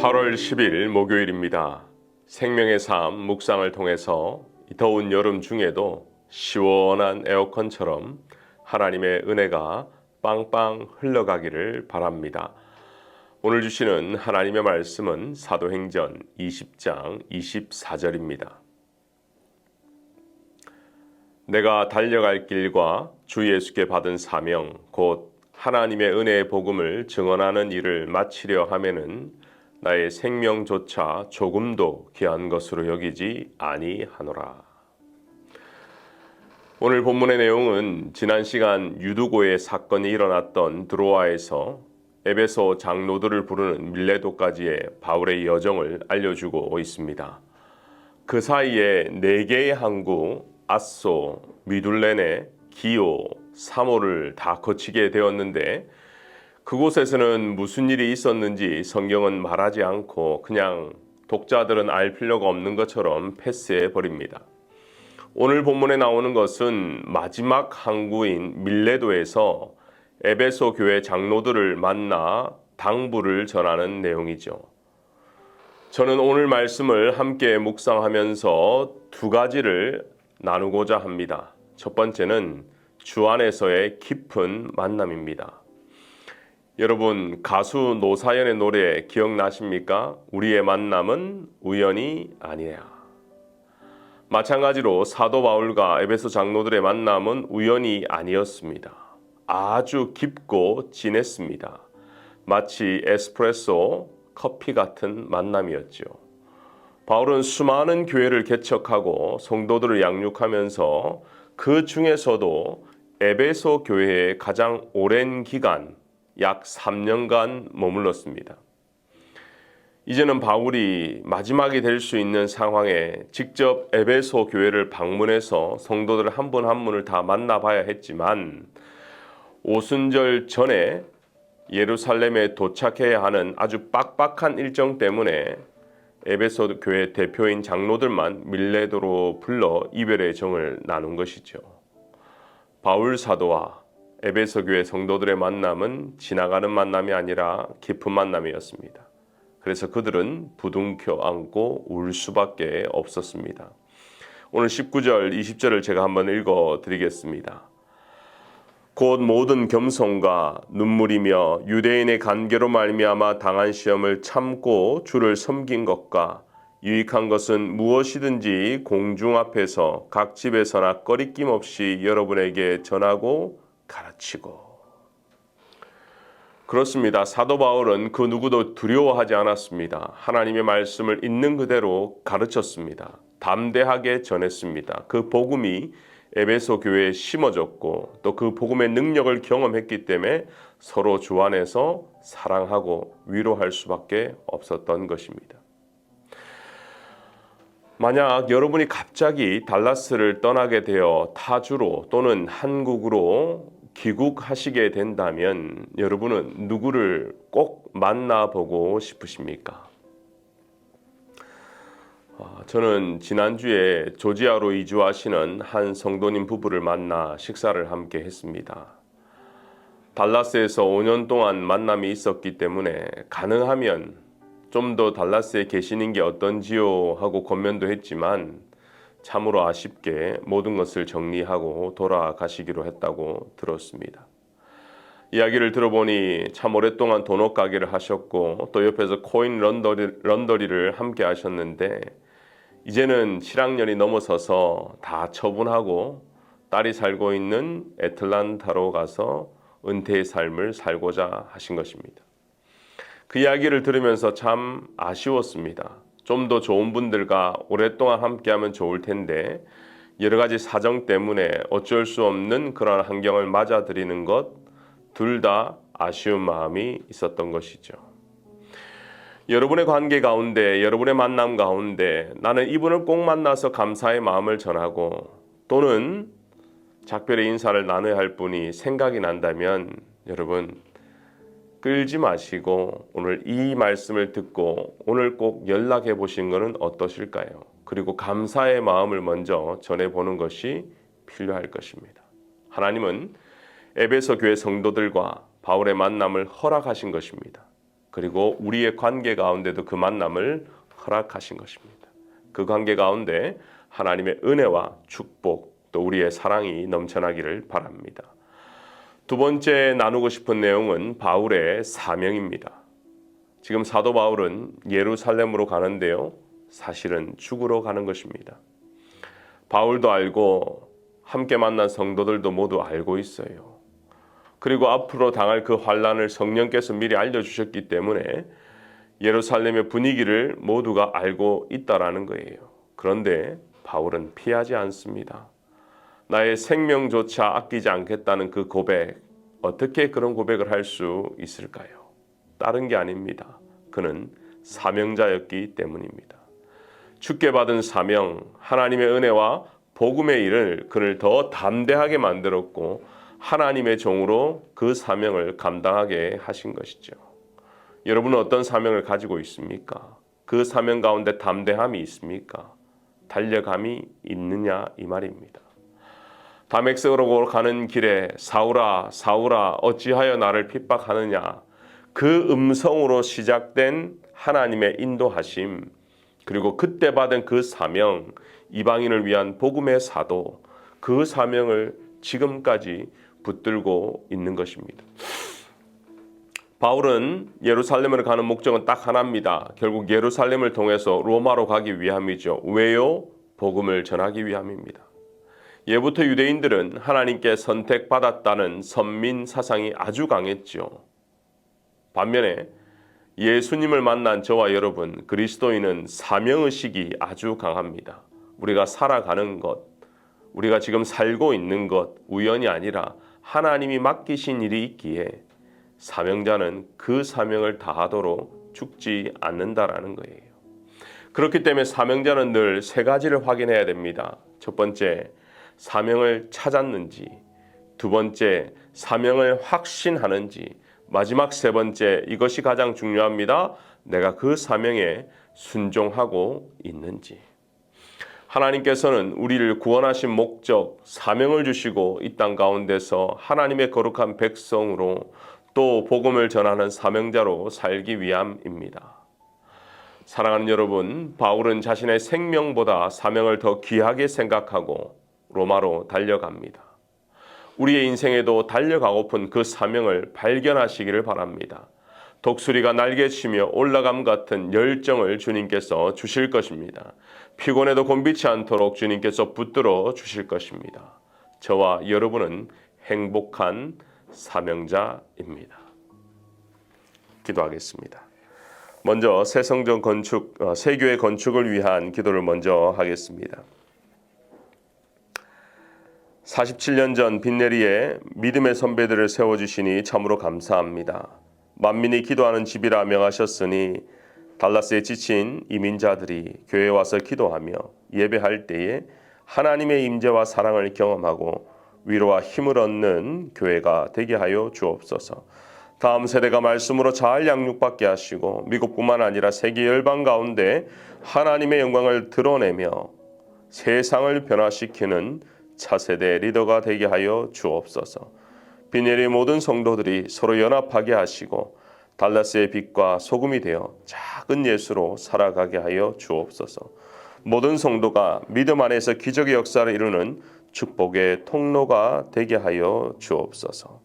8월 10일 목요일입니다. 생명의 삶 묵상을 통해서 더운 여름 중에도 시원한 에어컨처럼 하나님의 은혜가 빵빵 흘러가기를 바랍니다. 오늘 주시는 하나님의 말씀은 사도행전 20장 24절입니다. 내가 달려갈 길과 주 예수께 받은 사명 곧 하나님의 은혜의 복음을 증언하는 일을 마치려 하면은 나의 생명조차 조금도 귀한 것으로 여기지 아니하노라. 오늘 본문의 내용은 지난 시간 유두고의 사건이 일어났던 드로아에서 에베소 장로들을 부르는 밀레도까지의 바울의 여정을 알려주고 있습니다. 그 사이에 4개의 항구 아소, 미둘레네, 기오, 사모를 다 거치게 되었는데 그곳에서는 무슨 일이 있었는지 성경은 말하지 않고 그냥 독자들은 알 필요가 없는 것처럼 패스해 버립니다. 오늘 본문에 나오는 것은 마지막 항구인 밀레도에서 에베소 교회 장로들을 만나 당부를 전하는 내용이죠. 저는 오늘 말씀을 함께 묵상하면서 2가지를 나누고자 합니다. 첫 번째는 주 안에서의 깊은 만남입니다. 여러분, 가수 노사연의 노래 기억나십니까? 우리의 만남은 우연이 아니야. 마찬가지로 사도 바울과 에베소 장로들의 만남은 우연이 아니었습니다. 아주 깊고 진했습니다. 마치 에스프레소, 커피 같은 만남이었죠. 바울은 수많은 교회를 개척하고 성도들을 양육하면서 그 중에서도 에베소 교회에 가장 오랜 기간 약 3년간 머물렀습니다. 이제는 바울이 마지막이 될 수 있는 상황에 직접 에베소 교회를 방문해서 성도들 한 분 한 분을 다 만나봐야 했지만 오순절 전에 예루살렘에 도착해야 하는 아주 빡빡한 일정 때문에 에베소 교회 대표인 장로들만 밀레도로 불러 이별의 정을 나눈 것이죠. 바울 사도와 에베소 교회 성도들의 만남은 지나가는 만남이 아니라 깊은 만남이었습니다. 그래서 그들은 부둥켜 안고 울 수밖에 없었습니다. 오늘 19절, 20절을 제가 한번 읽어드리겠습니다. 곧 모든 겸손과 눈물이며 유대인의 간계로 말미암아 당한 시험을 참고 주를 섬긴 것과 유익한 것은 무엇이든지 공중 앞에서 각 집에서나 꺼리낌 없이 여러분에게 전하고 가르치고. 그렇습니다. 사도 바울은 그 누구도 두려워하지 않았습니다. 하나님의 말씀을 있는 그대로 가르쳤습니다. 담대하게 전했습니다. 그 복음이 에베소 교회에 심어졌고 또 그 복음의 능력을 경험했기 때문에 서로 주 안에서 사랑하고 위로할 수밖에 없었던 것입니다. 만약 여러분이 갑자기 달라스를 떠나게 되어 타주로 또는 한국으로 귀국하시게 된다면 여러분은 누구를 꼭 만나보고 싶으십니까? 저는 지난주에 조지아로 이주하시는 한 성도님 부부를 만나 식사를 함께 했습니다. 달라스에서 5년 동안 만남이 있었기 때문에 가능하면 좀 더 달라스에 계시는 게 어떤지요 하고 권면도 했지만 참으로 아쉽게 모든 것을 정리하고 돌아가시기로 했다고 들었습니다. 이야기를 들어보니 참 오랫동안 도넛 가게를 하셨고 또 옆에서 코인 런더리를 함께 하셨는데 이제는 7학년이 넘어서서 다 처분하고 딸이 살고 있는 애틀란타로 가서 은퇴의 삶을 살고자 하신 것입니다. 그 이야기를 들으면서 참 아쉬웠습니다. 좀 더 좋은 분들과 오랫동안 함께하면 좋을 텐데 여러 가지 사정 때문에 어쩔 수 없는 그런 환경을 맞아들이는 것 둘 다 아쉬운 마음이 있었던 것이죠. 여러분의 관계 가운데 여러분의 만남 가운데 나는 이분을 꼭 만나서 감사의 마음을 전하고 또는 작별의 인사를 나눠야 할 분이 생각이 난다면 여러분 끌지 마시고 오늘 이 말씀을 듣고 오늘 꼭 연락해 보신 것은 어떠실까요? 그리고 감사의 마음을 먼저 전해보는 것이 필요할 것입니다. 하나님은 에베소 교회 성도들과 바울의 만남을 허락하신 것입니다. 그리고 우리의 관계 가운데도 그 만남을 허락하신 것입니다. 그 관계 가운데 하나님의 은혜와 축복 또 우리의 사랑이 넘쳐나기를 바랍니다. 두 번째 나누고 싶은 내용은 바울의 사명입니다. 지금 사도 바울은 예루살렘으로 가는데요. 사실은 죽으러 가는 것입니다. 바울도 알고 함께 만난 성도들도 모두 알고 있어요. 그리고 앞으로 당할 그 환난을 성령께서 미리 알려주셨기 때문에 예루살렘의 분위기를 모두가 알고 있다라는 거예요. 그런데 바울은 피하지 않습니다. 나의 생명조차 아끼지 않겠다는 그 고백, 어떻게 그런 고백을 할 수 있을까요? 다른 게 아닙니다. 그는 사명자였기 때문입니다. 주께 받은 사명, 하나님의 은혜와 복음의 일을 그를 더 담대하게 만들었고 하나님의 종으로 그 사명을 감당하게 하신 것이죠. 여러분은 어떤 사명을 가지고 있습니까? 그 사명 가운데 담대함이 있습니까? 달려감이 있느냐 이 말입니다. 다메섹으로 가는 길에 사울아 사울아 어찌하여 나를 핍박하느냐, 그 음성으로 시작된 하나님의 인도하심, 그리고 그때 받은 그 사명, 이방인을 위한 복음의 사도, 그 사명을 지금까지 붙들고 있는 것입니다. 바울은 예루살렘으로 가는 목적은 딱 하나입니다. 결국 예루살렘을 통해서 로마로 가기 위함이죠. 왜요? 복음을 전하기 위함입니다. 예부터 유대인들은 하나님께 선택받았다는 선민 사상이 아주 강했죠. 반면에 예수님을 만난 저와 여러분 그리스도인은 사명의식이 아주 강합니다. 우리가 살아가는 것, 우리가 지금 살고 있는 것 우연이 아니라 하나님이 맡기신 일이 있기에 사명자는 그 사명을 다하도록 죽지 않는다라는 거예요. 그렇기 때문에 사명자는 늘 세 가지를 확인해야 됩니다. 첫 번째, 사명을 찾았는지, 두 번째, 사명을 확신하는지, 마지막 세 번째, 이것이 가장 중요합니다. 내가 그 사명에 순종하고 있는지. 하나님께서는 우리를 구원하신 목적, 사명을 주시고 이 땅 가운데서 하나님의 거룩한 백성으로 또 복음을 전하는 사명자로 살기 위함입니다. 사랑하는 여러분, 바울은 자신의 생명보다 사명을 더 귀하게 생각하고 로마로 달려갑니다. 우리의 인생에도 달려가고픈 그 사명을 발견하시기를 바랍니다. 독수리가 날개치며 올라감 같은 열정을 주님께서 주실 것입니다. 피곤해도 곤비치 않도록 주님께서 붙들어 주실 것입니다. 저와 여러분은 행복한 사명자입니다. 기도하겠습니다. 먼저 새 성전 건축, 새 교회 건축을 위한 기도를 먼저 하겠습니다. 47년 전 빈내리에 믿음의 선배들을 세워주시니 참으로 감사합니다. 만민이 기도하는 집이라 명하셨으니 달라스에 지친 이민자들이 교회에 와서 기도하며 예배할 때에 하나님의 임재와 사랑을 경험하고 위로와 힘을 얻는 교회가 되게 하여 주옵소서. 다음 세대가 말씀으로 잘 양육받게 하시고 미국뿐만 아니라 세계 열방 가운데 하나님의 영광을 드러내며 세상을 변화시키는 차세대 리더가 되게 하여 주옵소서. 빈예리 모든 성도들이 서로 연합하게 하시고 달라스의 빛과 소금이 되어 작은 예수로 살아가게 하여 주옵소서. 모든 성도가 믿음 안에서 기적의 역사를 이루는 축복의 통로가 되게 하여 주옵소서.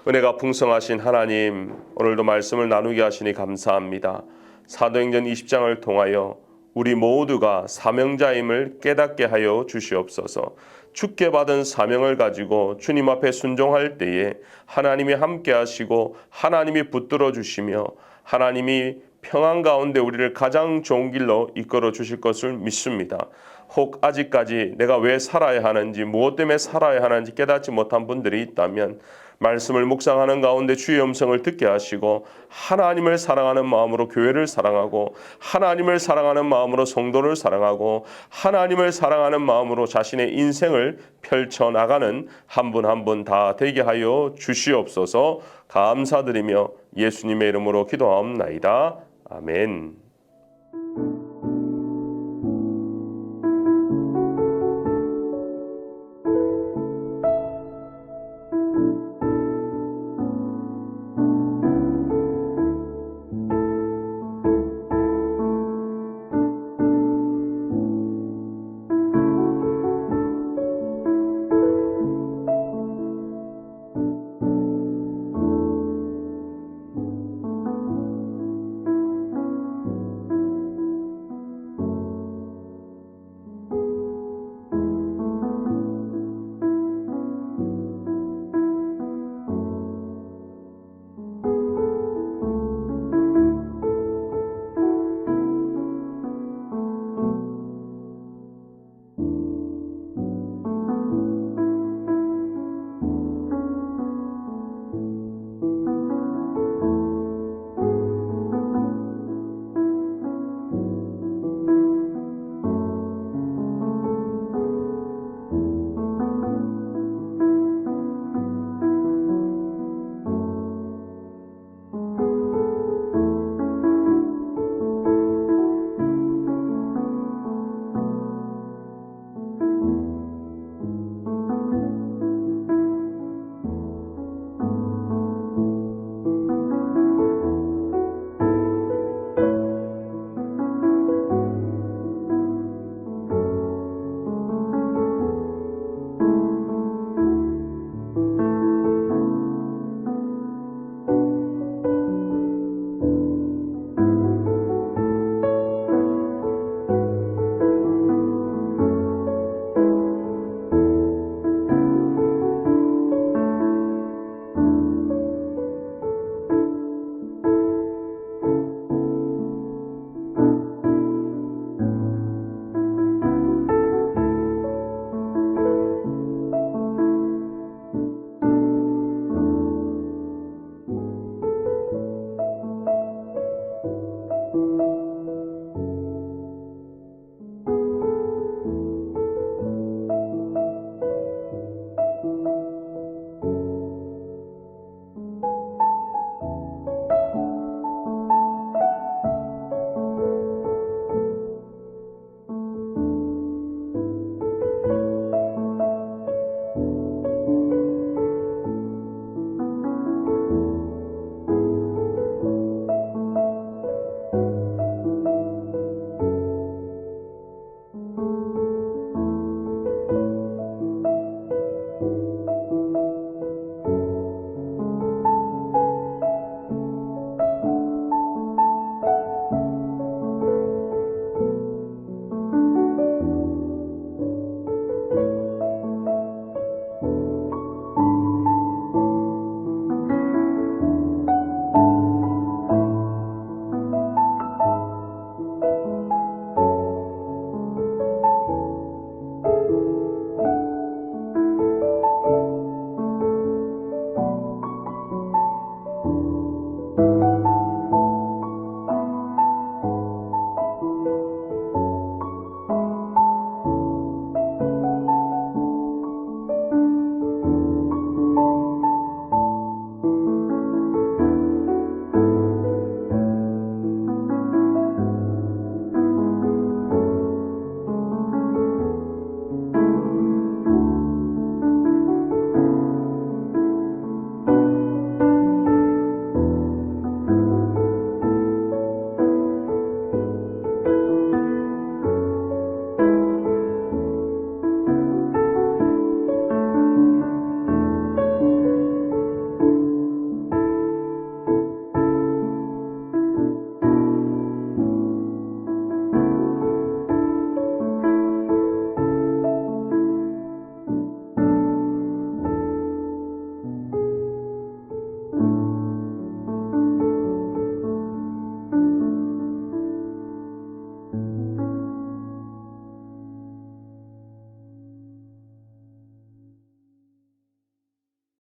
은혜가 풍성하신 하나님, 오늘도 말씀을 나누게 하시니 감사합니다. 사도행전 20장을 통하여 우리 모두가 사명자임을 깨닫게 하여 주시옵소서. 주께 받은 사명을 가지고 주님 앞에 순종할 때에 하나님이 함께 하시고 하나님이 붙들어 주시며 하나님이 평안 가운데 우리를 가장 좋은 길로 이끌어 주실 것을 믿습니다. 혹 아직까지 내가 왜 살아야 하는지, 무엇 때문에 살아야 하는지 깨닫지 못한 분들이 있다면 말씀을 묵상하는 가운데 주의 음성을 듣게 하시고 하나님을 사랑하는 마음으로 교회를 사랑하고 하나님을 사랑하는 마음으로 성도를 사랑하고 하나님을 사랑하는 마음으로 자신의 인생을 펼쳐나가는 한 분 한 분 다 되게 하여 주시옵소서. 감사드리며 예수님의 이름으로 기도하옵나이다. 아멘.